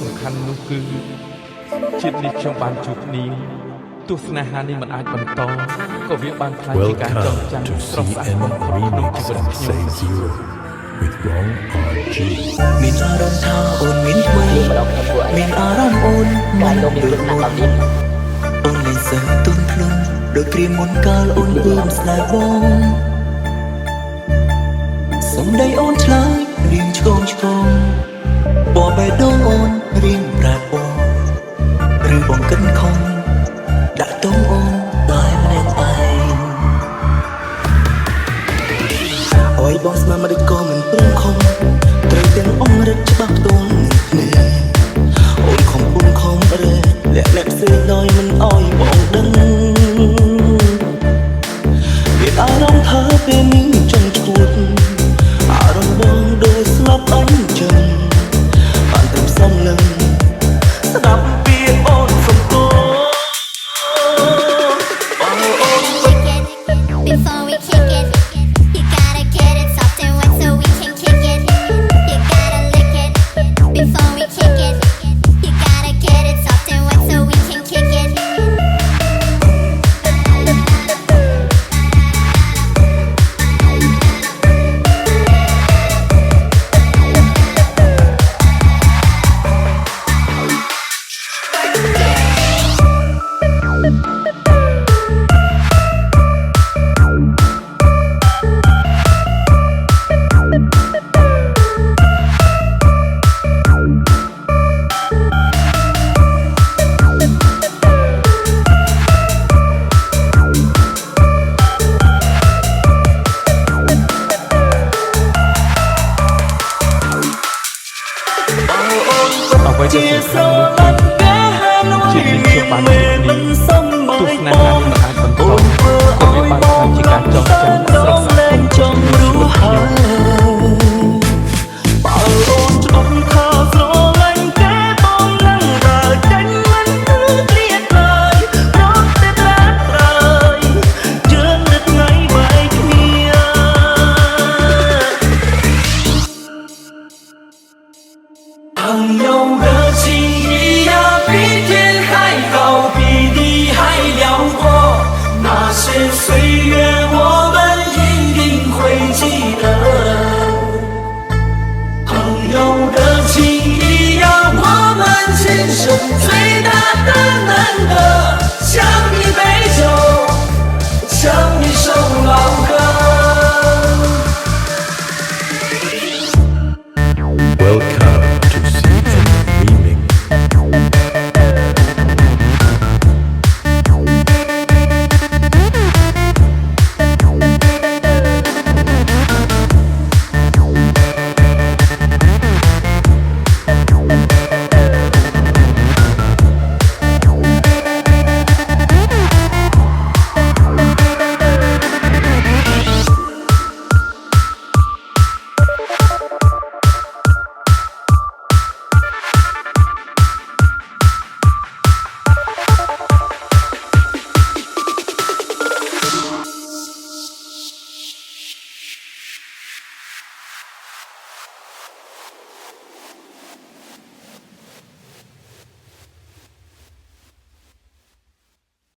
សំខាន់នោះគឺជាតិនេះខ្ញុំបានជួបនាងទស្សនាហានេះមិនអាចបន្តក៏វាបានខ្លាចជាការចងចាំស្រស់ស្អាតបំផុតក្នុងជីវិតខ្ញុំ with Wrong RG មានអារម្មណ៍ថាអូនមានថ្មីមានអារម្មណ៍អូនមិនដូចមុនអូនលែងសើទុនភ្លុនដូចព្រាមុនកាលអូនអឿនស្នេហ៍បងសំដីអូនឆ្លើយរៀងឆ្កងឆ្កងបបេះដូងអូនរៀងប្រាប់បងឬបងកិនខំដាក់តងអូនតែម្នាក់ឯងអើយបងស្មានមិនក៏មិនព្រមខំត្រូវទាំងអងរឹតច្បាស់ផ្ទាល់គ្នាអូនខំពុំខំរែលាក់លាក់ផ្សេងដោយមិនអោយបងដឹងវាអារម្មណ៍ថាពេលនេះចង់ឈួតអារម្មណ៍បងដូចស្លាប់អញ្ចឹងបានតែសំឡឹងស្ដាប់ពីអូនសំទោ Before we kick it, you gotta get it soft and wet so we can kick it. You gotta lick it. Before we kick it, you gotta get it soft and wet so we can kick it. អ្វីដែលសំខាន់នោះគឺជាតិនេះខ្ញុំបានជួបនាងទស្សនាហានេះមិនអាចបន្តក៏វាបានខ្លាចជាការចងចាំស្រស់ស្អាតចំរស់ហើយបើអូនច្បងថាស្រឡាញ់គេបងនឹងដើរចេញមិនគឺគ្លៀតឡើយរត់តែត្រាត់ត្រើយយើងនឹកថ្ងៃបែកគ្នា朋友的情谊呀比天还高比地还辽阔那些岁月我们一定会记得朋友的情谊呀，我们今生最大的难得。